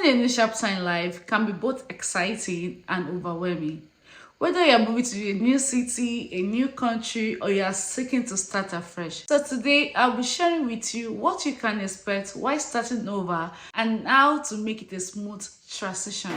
Starting a new chapter in life can be both exciting and overwhelming. Whether you're moving to a new city, a new country, or you are seeking to start afresh. So today I'll be sharing with you what you can expect while starting over and how to make it a smooth transition.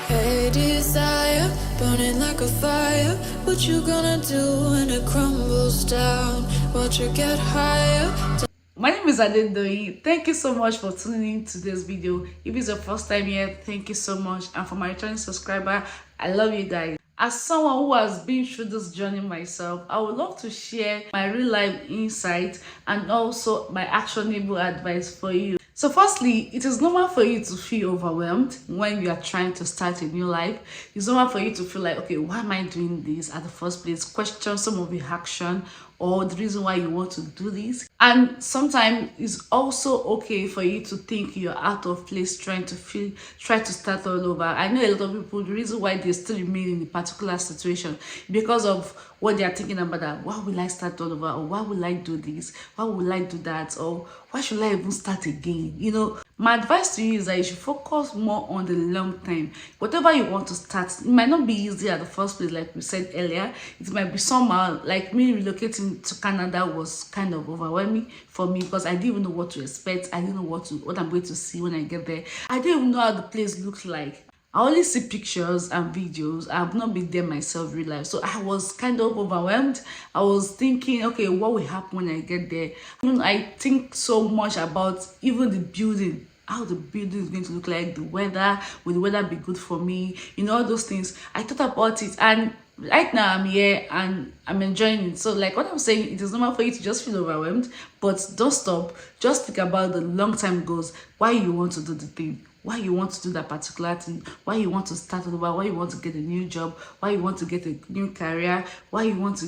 Hey desire, burning like a fire. What you gonna do when it crumbles down? Watch it get higher. My name is Adedoyi. Thank you so much for tuning in to this video. If it's your first time here, thank you so much. And for my returning subscriber, I love you guys. As someone who has been through this journey myself, I would love to share my real life insight and also my actionable advice for you. So firstly, it is normal for you to feel overwhelmed when you are trying to start a new life. It's normal for you to feel like, okay, why am I doing this at the first place? Question some of the action or the reason why you want to do this. And sometimes it's also okay for you to think you're out of place try to start all over. I know a lot of people, the reason why they still remain in a particular situation because of what they are thinking about, that why will I start all over, or why will I do this, why will I do that, or why should I even start again? You know, my advice to you is that you should focus more on the long term. Whatever you want to start, it might not be easy at the first place, like we said earlier. It might be somehow, like me relocating to Canada was kind of overwhelming for me because I didn't even know what to expect. I didn't know what I'm going to see when I get there. I didn't even know how the place looked like. I only see pictures and videos. I've not been there myself real life. So I was kind of overwhelmed. I was thinking, okay, what will happen when I get there? I think so much about even the building, how the building is going to look like, the weather, will the weather be good for me? You know, all those things. I thought about it, and right now I'm here and I'm enjoying it. So like what I'm saying, it is normal for you to just feel overwhelmed, but don't stop. Just think about the long-term goals, why you want to do the thing, why you want to do that particular thing, why you want to start over, why you want to get a new job, why you want to get a new career, why you want to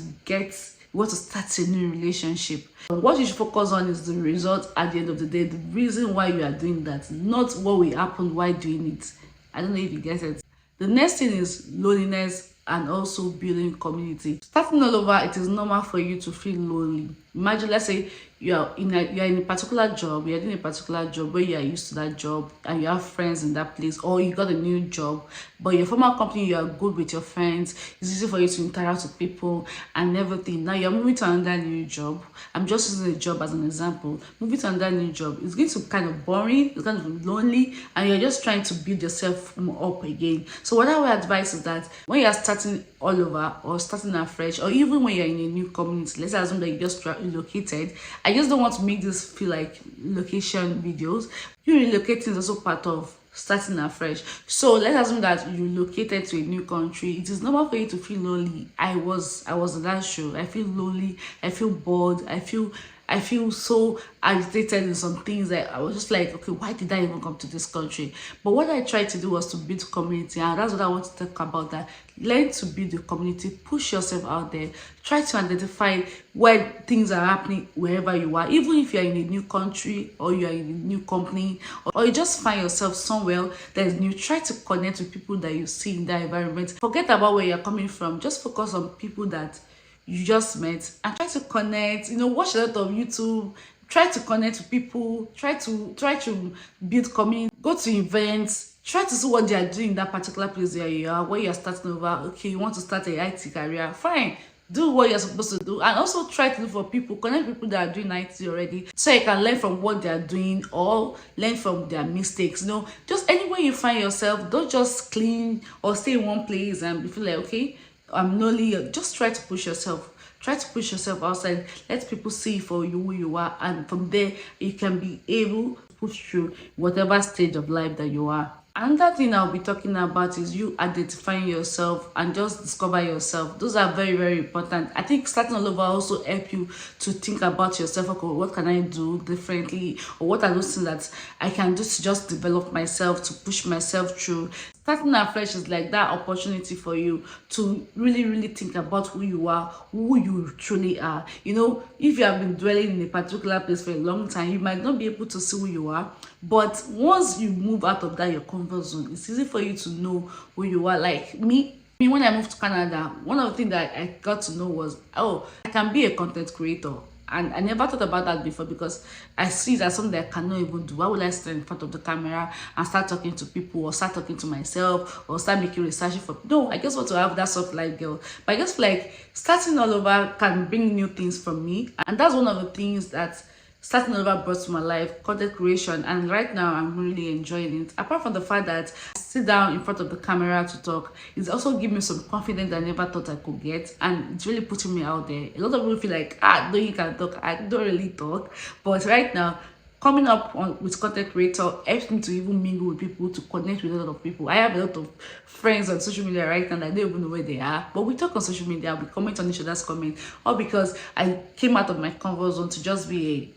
start a new relationship. What you should focus on is the result at the end of the day, the reason why you are doing that, not what will happen while doing it. I don't know if you get it. The next thing is loneliness and also building community. Starting all over, it is normal for you to feel lonely. Imagine, let's say you're in a particular job, you're doing a particular job where you are used to that job and you have friends in that place, or you got a new job, but your former company, you are good with your friends, it's easy for you to interact with people and everything. Now you're moving to another new job. I'm just using a job as an example. Moving to another new job, it's going to be kind of boring, it's kind of lonely, and you're just trying to build yourself up again. So what I would advise is that when you're starting all over or starting afresh, or even when you're in a new community, let's assume that you just relocated. I just don't want to make this feel like location videos. You relocating is also part of starting afresh. So let's assume that you relocated to a new country. It is normal for you to feel lonely. I was in that show. I feel lonely, I feel bored, I feel so agitated in some things that I was just like, okay, why did I even come to this country? But what I tried to do was to build community, and that's what I want to talk about. That learn to build the community, push yourself out there, try to identify where things are happening wherever you are, even if you're in a new country or you're in a new company, or you just find yourself somewhere that is new. Try to connect with people that you see in that environment. Forget about where you're coming from. Just focus on people that you just met and try to connect. You know, watch a lot of YouTube, try to connect with people, try to build community, go to events, try to see what they are doing in that particular place where you are, where you're starting over. Okay, you want to start a IT career, fine, do what you're supposed to do, and also try to look for people, connect people that are doing IT already, so you can learn from what they are doing or learn from their mistakes. You know, just anywhere you find yourself, don't just clean or stay in one place and feel like, okay, I'm lonely. Just try to push yourself. Try to push yourself outside. Let people see for you who you are, and from there you can be able to push through whatever stage of life that you are. Another thing I'll be talking about is you identifying yourself and just discover yourself. Those are very, very important. I think starting all over also help you to think about yourself. Okay, what can I do differently, or what are those things that I can do to just develop myself, to push myself through. Starting afresh is like that opportunity for you to really think about who you are, who you truly are. You know, if you have been dwelling in a particular place for a long time, you might not be able to see who you are, but once you move out of that your comfort zone, it's easy for you to know who you are. Like me, when I moved to Canada, one of the things that I got to know was, oh, I can be a content creator. And I never thought about that before, because I see it as something that I cannot even do. Why would I stand in front of the camera and start talking to people, or start talking to myself, or start making research for? No, I just want to have that soft life girl. But I just feel like starting all over can bring new things for me, and that's one of the things that starting over brought to my life, content creation. And right now I'm really enjoying it. Apart from the fact that I sit down in front of the camera to talk, it's also giving me some confidence that I never thought I could get, and it's really putting me out there. A lot of people feel like, no, you can talk. I don't really talk, but right now coming up with content creator helps me to even mingle with people, to connect with a lot of people. I have a lot of friends on social media right now that I don't even know where they are, but we talk on social media, we comment on each other's comments, all because I came out of my comfort zone to just be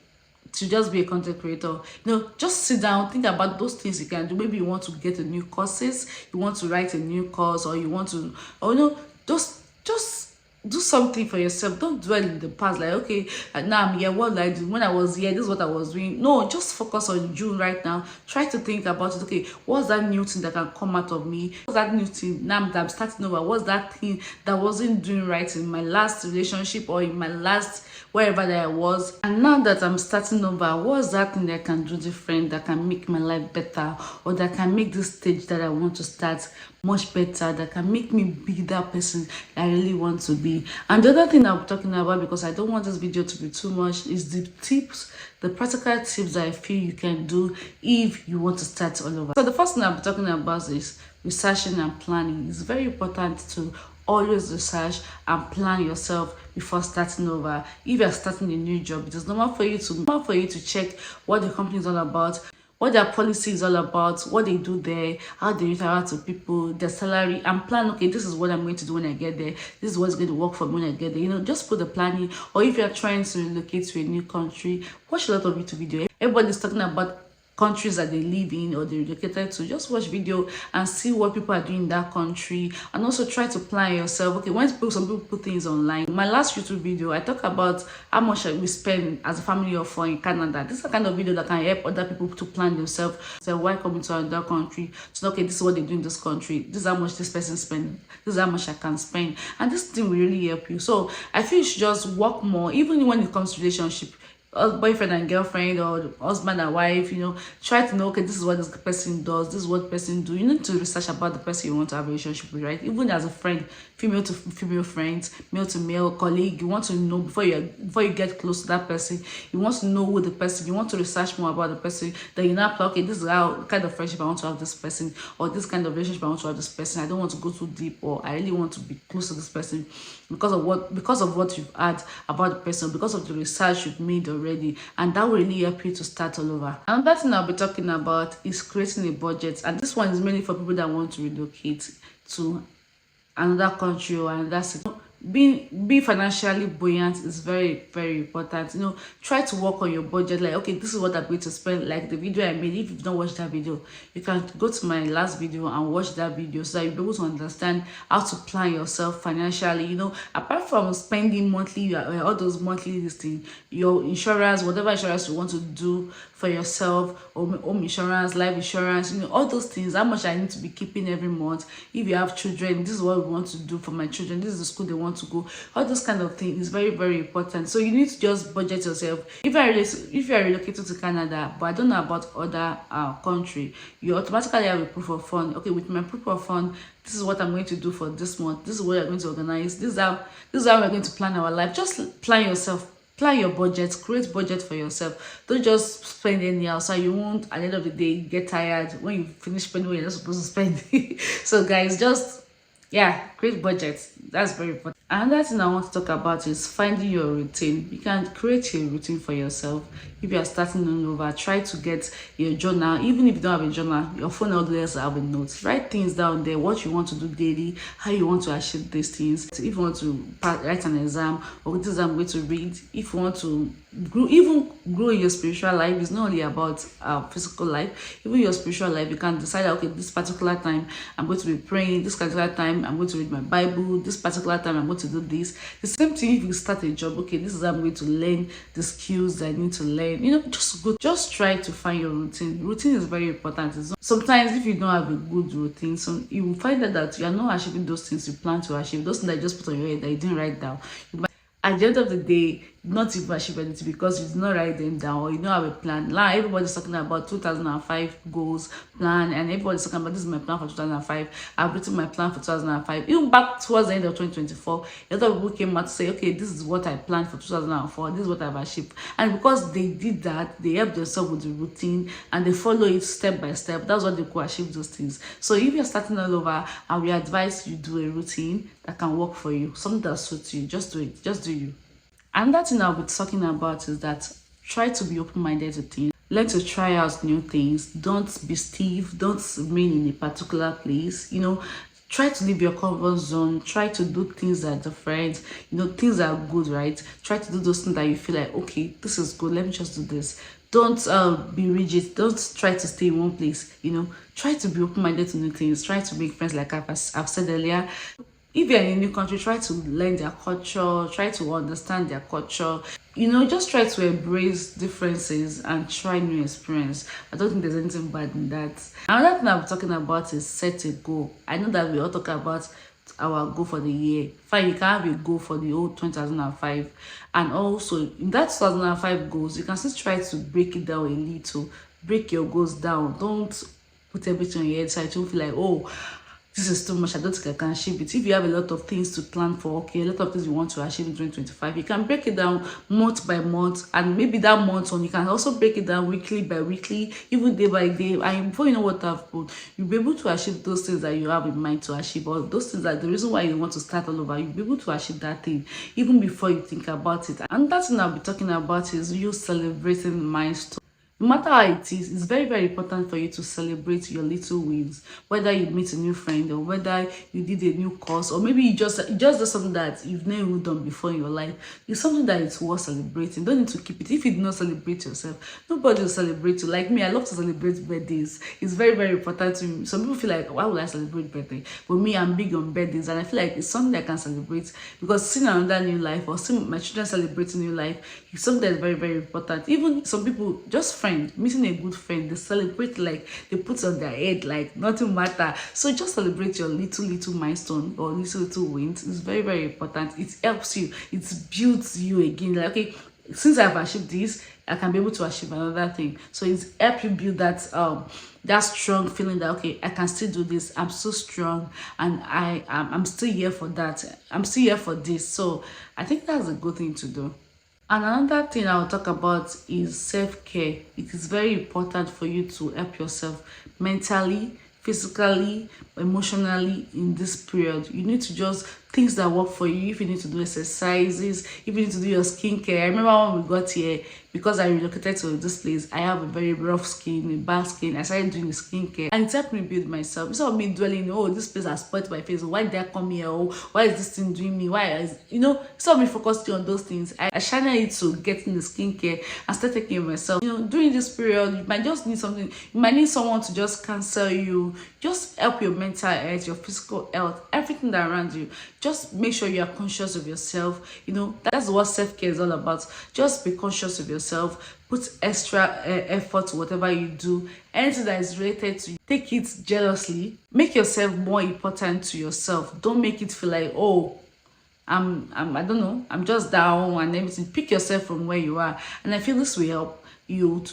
a content creator. Just sit down, think about those things you can do. Maybe you want to get a new courses, you want to write a new course, or you want to, just do something for yourself. Don't dwell in the past, like, okay, now I'm here, what did I do when I was here? This is what I was doing. No, just focus on you right now. Try to think about it. Okay, what's that new thing that can come out of me? What's that new thing now that I'm starting over? What's that thing that wasn't doing right in my last relationship, or in my last wherever that I was, and now that I'm starting over, what's that thing that I can do different, that can make my life better, or that can make this stage that I want to start much better, that can make me be that person I really want to be. And the other thing I'm talking about, because I don't want this video to be too much, is the tips, the practical tips that I feel you can do if you want to start all over. So the first thing I'm talking about is researching and planning. It's very important to always research and plan yourself before starting over. If you're starting a new job, it is normal for you to check what the company is all about, what their policy is all about, what they do there, how they interact with people, their salary, and plan, okay, this is what I'm going to do when I get there, this is what's going to work for me when I get there. Just put the planning. Or if you're trying to relocate to a new country, watch a lot of YouTube video. Everybody's talking about countries that they live in or they relocated to. Just watch video and see what people are doing in that country, and also try to plan yourself. Okay, some people put things online. My last YouTube video, I talk about how much we spend as a family of 4 in Canada. This is the kind of video that can help other people to plan themselves. So why coming to another country? So okay, this is what they do in this country. This is how much this person spend. This is how much I can spend, and this thing will really help you. So I feel you should just work more, even when it comes to relationship, boyfriend and girlfriend, or husband and wife. Try to know, okay, this is what this person does, this is what the person do. You need to research about the person you want to have a relationship with, right? Even as a friend, female to female friends, male to male colleague, you want to know before you get close to that person. You want to know who the person, you want to research more about the person. Then you now plan, okay, this is how kind of friendship I want to have this person, or this kind of relationship I want to have this person. I don't want to go too deep, or I really want to be close to this person because of what you've had about the person, because of the research you've made already, and that will really help you to start all over. Another thing I'll be talking about is creating a budget, and this one is mainly for people that want to relocate to another country or another city. Being financially buoyant is very, very important. Try to work on your budget. Like, okay, this is what I'm going to spend. Like the video I made, if you've not watched that video, you can go to my last video and watch that video, so that you'll be able to understand how to plan yourself financially. Apart from spending monthly, all those monthly things, your insurance, whatever insurance you want to do for yourself, or home insurance, life insurance, all those things, how much I need to be keeping every month. If you have children, this is what we want to do for my children, this is the school they want to go. All those kind of things is very, very important. So you need to just budget yourself. If you are relocated to Canada, but I don't know about other country, you automatically have a proof of fund. Okay, with my proof of fund, this is what I'm going to do for this month, this is what I'm going to organize, this is how we're going to plan our life. Just plan yourself. Plan your budget, create budget for yourself. Don't just spend anyhow, so you won't at the end of the day get tired when you finish spending what you're not supposed to spend. So guys, just create budgets. That's very important. Another thing I want to talk about is finding your routine. You can create a routine for yourself. If you are starting all over, try to get your journal. Even if you don't have a journal, your phone always have a note. Write things down there, what you want to do daily, how you want to achieve these things. If you want to write an exam, or this I'm going to read. If you want to grow in your spiritual life, it's not only about physical life. Even your spiritual life, you can decide, okay, this particular time I'm going to be praying, this particular time I'm going to read my Bible, this particular time I'm going to do this. The same thing if you start a job, okay, this is how I'm going to learn the skills I need to learn. Just try to find your routine. Routine is very important. Sometimes if you don't have a good routine, so you will find that you are not achieving those things you plan to achieve, those things that you just put on your head that you didn't write down. At the end of the day, not even achieve anything because you did not write them down or you don't have a plan. Now everybody's talking about 2005 goals plan, and everybody's talking about this is my plan for 2005. I've written my plan for 2005. Even back towards the end of 2024, a lot of people came out to say, okay, this is what I planned for 2004, this is what I've achieved. And because they did that, they helped themselves with the routine and they follow it step by step. That's what they could achieve those things. So if you're starting all over, I will advise you do a routine that can work for you, something that suits you. Just do it, just do you. Another thing I'll be talking about is that try to be open-minded to things. Learn to try out new things. Don't be stiff. Don't remain in a particular place. Try to leave your comfort zone. Try to do things that are different. Things that are good, right? Try to do those things that you feel like, okay, this is good. Let me just do this. Don't be rigid. Don't try to stay in one place. Try to be open-minded to new things. Try to make friends, like I've said earlier. If you're in a new country, try to learn their culture, try to understand their culture. Just try to embrace differences and try new experience. I don't think there's anything bad in that. Another thing I'm talking about is set a goal. I know that we all talk about our goal for the year. Fine, you can have a goal for the old 2005. And also, in that 2005 goals, you can still try to break it down a little. Break your goals down. Don't put everything on your head so you don't feel like, oh, this is too much, I don't think I can achieve it. If you have a lot of things to plan for, okay, a lot of things you want to achieve in 2025, you can break it down month by month, and maybe that month on, you can also break it down weekly by weekly, even day by day, and before you know what I've put, you'll be able to achieve those things that you have in mind to achieve, or those things that the reason why you want to start all over, you'll be able to achieve that thing even before you think about it. And that thing I'll be talking about is you celebrating milestones. No matter how it is, it's very, very important for you to celebrate your little wins. Whether you meet a new friend, or whether you did a new course, or maybe you just do something that you've never done before in your life. It's something that it's worth celebrating. Don't need to keep it. If you do not celebrate yourself, nobody will celebrate you. Like me, I love to celebrate birthdays. It's very, very important to me. Some people feel like, why would I celebrate birthday? But me, I'm big on birthdays, and I feel like it's something I can celebrate, because seeing another new life or seeing my children celebrating new life is something that's very, very important. Even some people, just friends, meeting a good friend, they celebrate, like they put on their head like nothing matter. So just celebrate your little milestone or little wins. It's very, very important. It helps you, it builds you again, like, okay, since I've achieved this, I can be able to achieve another thing. So it's help you build that strong feeling that, okay, I can still do this, I'm so strong, and I'm still here for that, I'm still here for this. So I think that's a good thing to do. And another thing I'll talk about is self-care. It is very important for you to help yourself mentally, physically, emotionally in this period. You need to just things that work for you. If you need to do exercises, if you need to do your skincare. I remember when we got here, because I relocated to this place, I have a very rough skin, a bad skin. I started doing the skincare, and it helped me build myself. Instead of me dwelling, oh, this place has spoiled my face, why did I come here, oh, why is this thing doing me, instead of me focusing on those things, I channel it to getting the skincare and start taking care of myself. During this period, you might just need something, you might need someone to just counsel you, just help your mental health, your physical health, everything that around you. Just make sure you are conscious of yourself. That's what self-care is all about. Just be conscious of yourself. Put extra effort to whatever you do. Anything that is related to you, take it jealously. Make yourself more important to yourself. Don't make it feel like, oh, I don't know, I'm just down and everything. Pick yourself from where you are, and I feel this will help you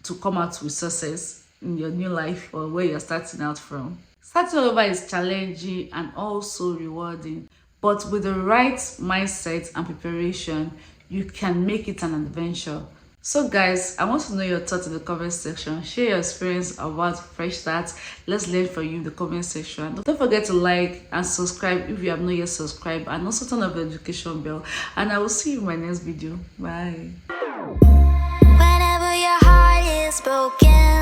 to come out with success in your new life or where you're starting out from. Starting over is challenging and also rewarding, but with the right mindset and preparation, you can make it an adventure. So guys, I want to know your thoughts in the comment section. Share your experience about fresh starts. Let's learn from you in the comment section. Don't forget to like and subscribe if you have not yet subscribed, and also turn on the notification bell. And I will see you in my next video. Bye. Whenever your heart is broken,